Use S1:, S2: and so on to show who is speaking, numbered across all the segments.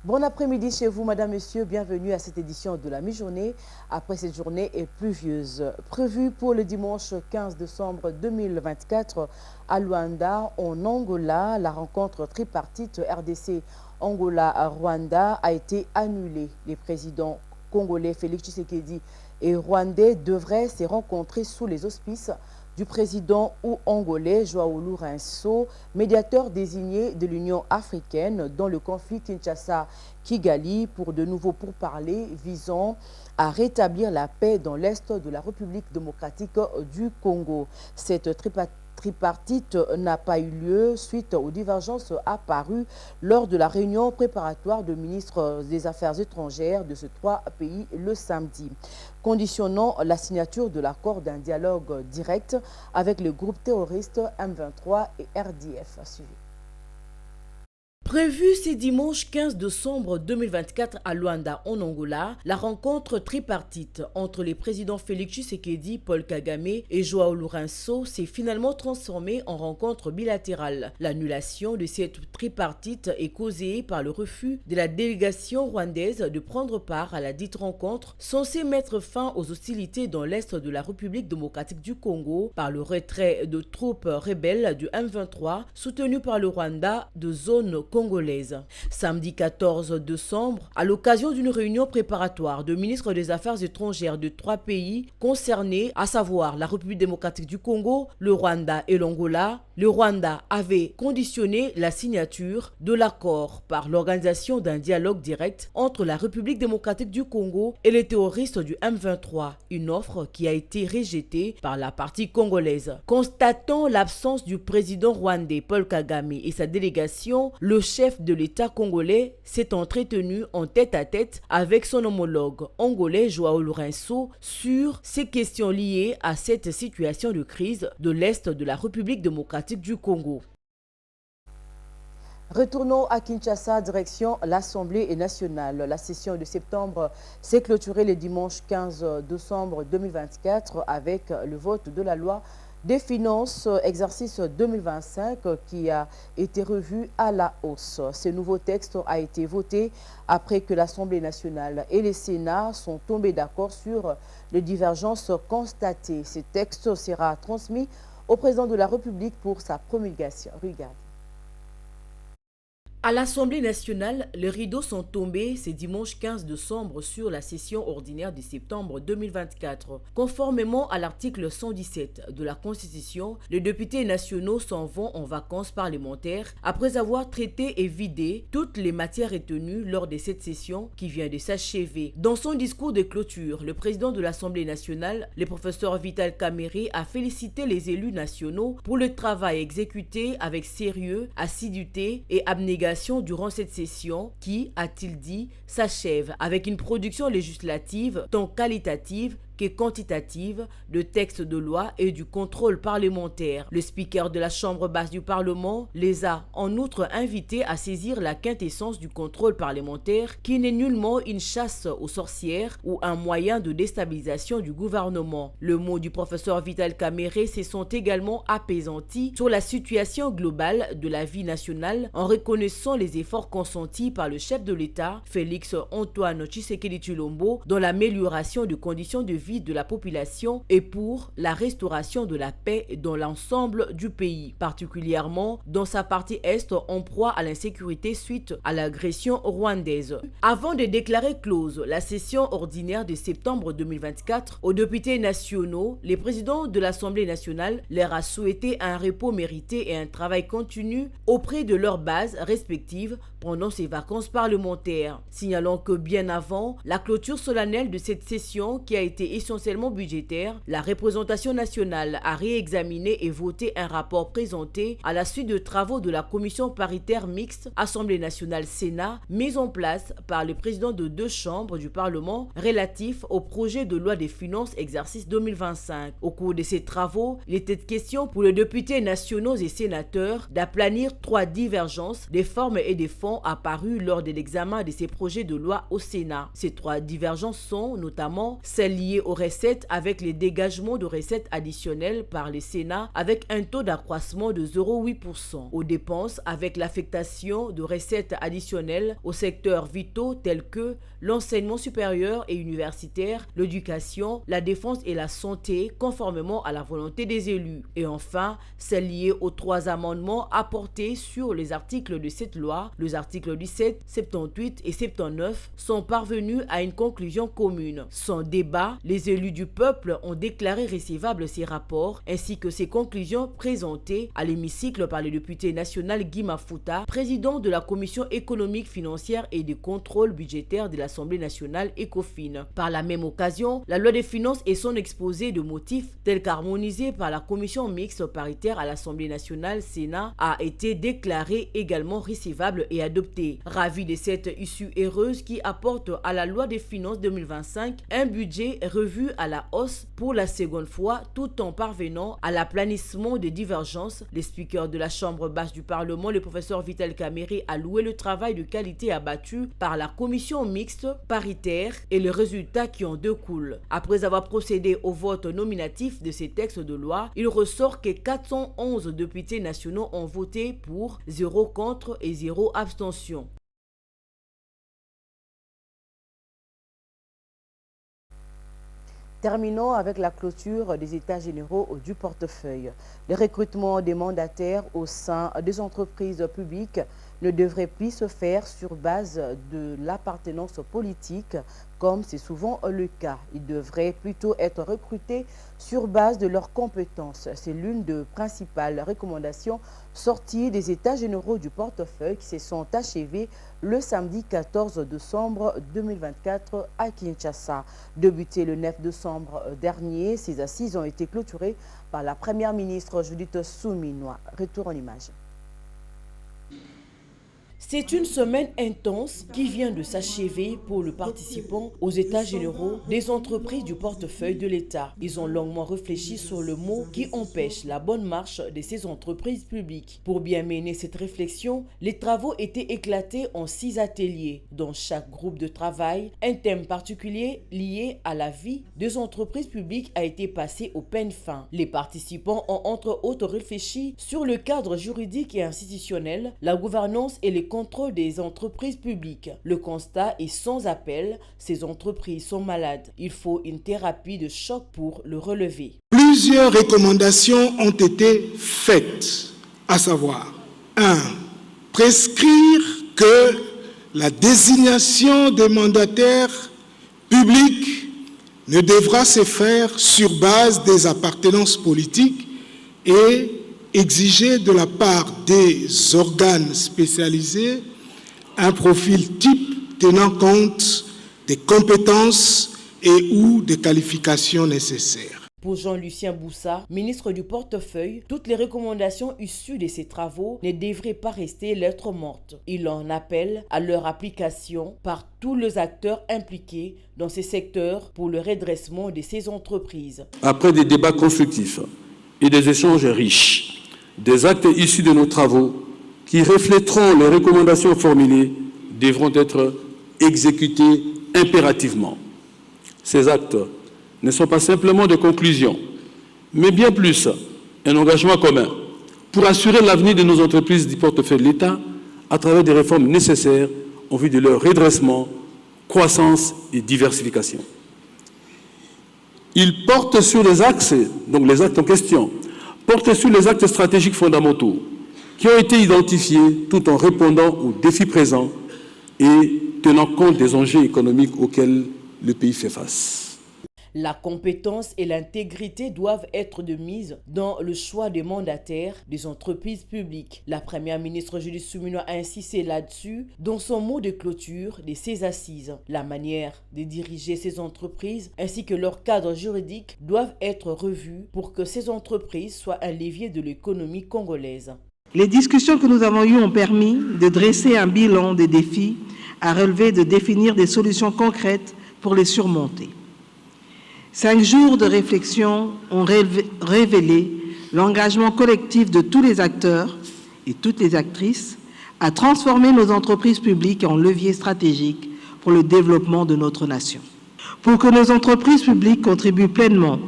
S1: Bon après-midi chez vous, madame, monsieur. Bienvenue à cette édition de la mi-journée. Après cette journée est pluvieuse. Prévue pour le dimanche 15 décembre 2024 à Luanda, en Angola, la rencontre tripartite RDC-Angola-Rwanda a été annulée. Les présidents congolais Félix Tshisekedi et rwandais devraient se rencontrer sous les auspices du président ou angolais Joao Lourenço, médiateur désigné de l'Union africaine dans le conflit Kinshasa-Kigali pour de nouveaux pourparlers visant à rétablir la paix dans l'est de la République démocratique du Congo. Cette tripartite n'a pas eu lieu suite aux divergences apparues lors de la réunion préparatoire de ministres des Affaires étrangères de ces trois pays le samedi, conditionnant la signature de l'accord d'un dialogue direct avec le groupe terroriste M23 et RDF. Suivi. Prévue ce dimanche 15 décembre 2024 à Luanda, en Angola, la rencontre tripartite entre les présidents Félix Tshisekedi, Paul Kagame et Joao Lourenço s'est finalement transformée en rencontre bilatérale. L'annulation de cette tripartite est causée par le refus de la délégation rwandaise de prendre part à la dite rencontre censée mettre fin aux hostilités dans l'est de la République démocratique du Congo par le retrait de troupes rebelles du M23 soutenues par le Rwanda de zones congolaise. Samedi 14 décembre, à l'occasion d'une réunion préparatoire de ministres des Affaires étrangères de trois pays concernés, à savoir la République démocratique du Congo, le Rwanda et l'Angola, le Rwanda avait conditionné la signature de l'accord par l'organisation d'un dialogue direct entre la République démocratique du Congo et les terroristes du M23, une offre qui a été rejetée par la partie congolaise. Constatant l'absence du président rwandais Paul Kagame et sa délégation, le chef de l'État congolais s'est entretenu en tête-à-tête avec son homologue angolais Joao Lourenço sur ces questions liées à cette situation de crise de l'Est de la République démocratique du Congo. Retournons à Kinshasa, direction l'Assemblée nationale. La session de septembre s'est clôturée le dimanche 15 décembre 2024 avec le vote de la loi des finances exercice 2025 qui a été revu à la hausse. Ce nouveau texte a été voté après que l'Assemblée nationale et le Sénat sont tombés d'accord sur les divergences constatées. Ce texte sera transmis au président de la République pour sa promulgation. Regarde. À l'Assemblée nationale, les rideaux sont tombés ce dimanche 15 décembre sur la session ordinaire de septembre 2024. Conformément à l'article 117 de la Constitution, les députés nationaux s'en vont en vacances parlementaires après avoir traité et vidé toutes les matières retenues lors de cette session qui vient de s'achever. Dans son discours de clôture, le président de l'Assemblée nationale, le professeur Vital Kamerhe, a félicité les élus nationaux pour le travail exécuté avec sérieux, assiduité et abnégation durant cette session qui, a-t-il dit, s'achève avec une production législative tant qualitative que quantitative de textes de loi et du contrôle parlementaire. Le speaker de la Chambre basse du Parlement les a en outre invités à saisir la quintessence du contrôle parlementaire qui n'est nullement une chasse aux sorcières ou un moyen de déstabilisation du gouvernement. Le mot du professeur Vital Kamerhe se sont également apaisantis sur la situation globale de la vie nationale en reconnaissant les efforts consentis par le chef de l'État, Félix Antoine Tshisekedi Tshilombo, dans l'amélioration des conditions de vie de la population et pour la restauration de la paix dans l'ensemble du pays, particulièrement dans sa partie est en proie à l'insécurité suite à l'agression rwandaise. Avant de déclarer close la session ordinaire de septembre 2024, aux députés nationaux, le président de l'Assemblée nationale leur a souhaité un repos mérité et un travail continu auprès de leurs bases respectives pendant ces vacances parlementaires, signalant que bien avant la clôture solennelle de cette session qui a été essentiellement budgétaire, la représentation nationale a réexaminé et voté un rapport présenté à la suite de travaux de la commission paritaire mixte Assemblée nationale-Sénat mise en place par le président de deux chambres du Parlement relatif au projet de loi des finances exercice 2025. Au cours de ces travaux, il était question pour les députés nationaux et sénateurs d'aplanir trois divergences des formes et des fonds apparues lors de l'examen de ces projets de loi au Sénat. Ces trois divergences sont notamment celles liées aux recettes avec les dégagements de recettes additionnelles par le Sénat avec un taux d'accroissement de 0,8%. Aux dépenses avec l'affectation de recettes additionnelles aux secteurs vitaux tels que l'enseignement supérieur et universitaire, l'éducation, la défense et la santé, conformément à la volonté des élus. Et enfin, celles liées aux 3 amendements apportés sur les articles de cette loi, les articles 17, 78 et 79, sont parvenus à une conclusion commune. Sans débat, les élus du peuple ont déclaré recevables ces rapports ainsi que ces conclusions présentées à l'hémicycle par le député national Guy Mafuta, président de la commission économique, financière et de contrôle budgétaire de l'Assemblée nationale ECOFIN. Par la même occasion, la loi des finances et son exposé de motifs, tel qu'harmonisé par la commission mixte paritaire à l'Assemblée nationale Sénat, a été déclaré également recevable et adopté. Ravi de cette issue heureuse qui apporte à la loi des finances 2025 un budget revu à la hausse pour la seconde fois tout en parvenant à l'aplanissement des divergences, le speaker de la Chambre basse du Parlement, le professeur Vital Kamerhe, a loué le travail de qualité abattu par la commission mixte paritaire et les résultats qui en découlent. Après avoir procédé au vote nominatif de ces textes de loi, il ressort que 411 députés nationaux ont voté pour, 0 contre et 0 abstention. Terminons avec la clôture des états généraux du portefeuille. Le recrutement des mandataires au sein des entreprises publiques ne devrait plus se faire sur base de l'appartenance politique, comme c'est souvent le cas. Ils devraient plutôt être recrutés sur base de leurs compétences. C'est l'une des principales recommandations sorties des états généraux du portefeuille qui se sont achevés le samedi 14 décembre 2024 à Kinshasa. Débuté le 9 décembre dernier, ces assises ont été clôturées par la première ministre Judith Suminwa. Retour en image. C'est une semaine intense qui vient de s'achever pour le participant aux états généraux des entreprises du portefeuille de l'État. Ils ont longuement réfléchi sur le mot qui empêche la bonne marche de ces entreprises publiques. Pour bien mener cette réflexion, les travaux étaient éclatés en 6 ateliers. Dans chaque groupe de travail, un thème particulier lié à la vie des entreprises publiques a été passé au peigne fin. Les participants ont entre autres réfléchi sur le cadre juridique et institutionnel, la gouvernance et les contrôle des entreprises publiques. Le constat est sans appel, ces entreprises sont malades. Il faut une thérapie de choc pour le relever.
S2: Plusieurs recommandations ont été faites, à savoir 1. Prescrire que la désignation des mandataires publics ne devra se faire sur base des appartenances politiques et exiger de la part des organes spécialisés un profil type tenant compte des compétences et ou des qualifications nécessaires.
S1: Pour Jean-Lucien Boussa, ministre du portefeuille, toutes les recommandations issues de ces travaux ne devraient pas rester lettres mortes. Il en appelle à leur application par tous les acteurs impliqués dans ces secteurs pour le redressement de ces entreprises.
S3: Après des débats constructifs et des échanges riches, des actes issus de nos travaux qui reflèteront les recommandations formulées devront être exécutés impérativement. Ces actes ne sont pas simplement des conclusions, mais bien plus un engagement commun pour assurer l'avenir de nos entreprises du portefeuille de l'État à travers des réformes nécessaires en vue de leur redressement, croissance et diversification. Ils portent sur les axes, donc les actes en question, portent sur les actes stratégiques fondamentaux qui ont été identifiés tout en répondant aux défis présents et tenant compte des enjeux économiques auxquels le pays fait face.
S1: La compétence et l'intégrité doivent être de mise dans le choix des mandataires des entreprises publiques. La première ministre Judith Suminwa a insisté là-dessus dans son mot de clôture de ces assises. La manière de diriger ces entreprises ainsi que leur cadre juridique doivent être revus pour que ces entreprises soient un levier de l'économie congolaise.
S4: Les discussions que nous avons eues ont permis de dresser un bilan des défis à relever et de définir des solutions concrètes pour les surmonter. 5 jours de réflexion ont révélé l'engagement collectif de tous les acteurs et toutes les actrices à transformer nos entreprises publiques en leviers stratégiques pour le développement de notre nation. Pour que nos entreprises publiques contribuent pleinement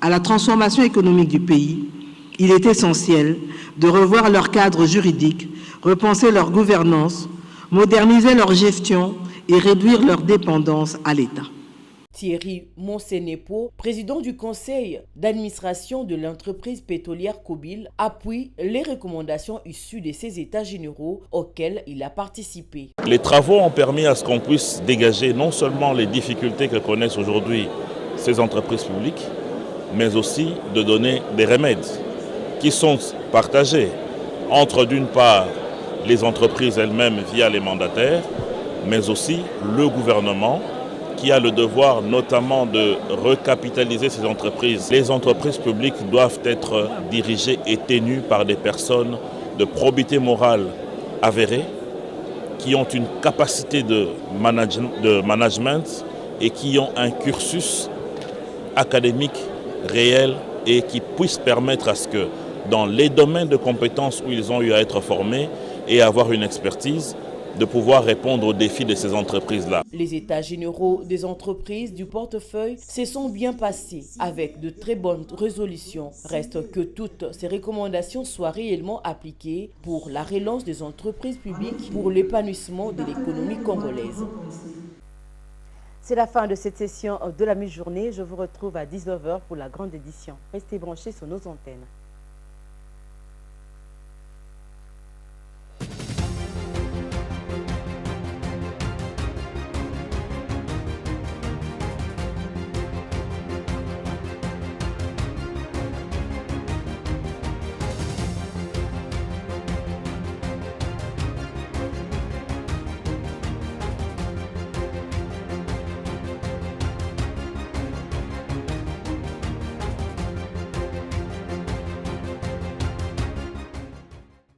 S4: à la transformation économique du pays, il est essentiel de revoir leur cadre juridique, repenser leur gouvernance, moderniser leur gestion et réduire leur dépendance à l'État.
S1: Thierry Monsenepo, président du conseil d'administration de l'entreprise pétrolière Kobil, appuie les recommandations issues de ces états généraux auxquels il a participé.
S5: Les travaux ont permis à ce qu'on puisse dégager non seulement les difficultés que connaissent aujourd'hui ces entreprises publiques, mais aussi de donner des remèdes qui sont partagés entre d'une part les entreprises elles-mêmes via les mandataires, mais aussi le gouvernement qui a le devoir notamment de recapitaliser ces entreprises. Les entreprises publiques doivent être dirigées et tenues par des personnes de probité morale avérée, qui ont une capacité de management et qui ont un cursus académique réel et qui puissent permettre à ce que dans les domaines de compétences où ils ont eu à être formés et avoir une expertise, de pouvoir répondre aux défis de ces entreprises-là.
S1: Les états généraux des entreprises du portefeuille se sont bien passés avec de très bonnes résolutions. Reste que toutes ces recommandations soient réellement appliquées pour la relance des entreprises publiques, pour l'épanouissement de l'économie congolaise. C'est la fin de cette session de la mi-journée. Je vous retrouve à 19h pour la grande édition. Restez branchés sur nos antennes.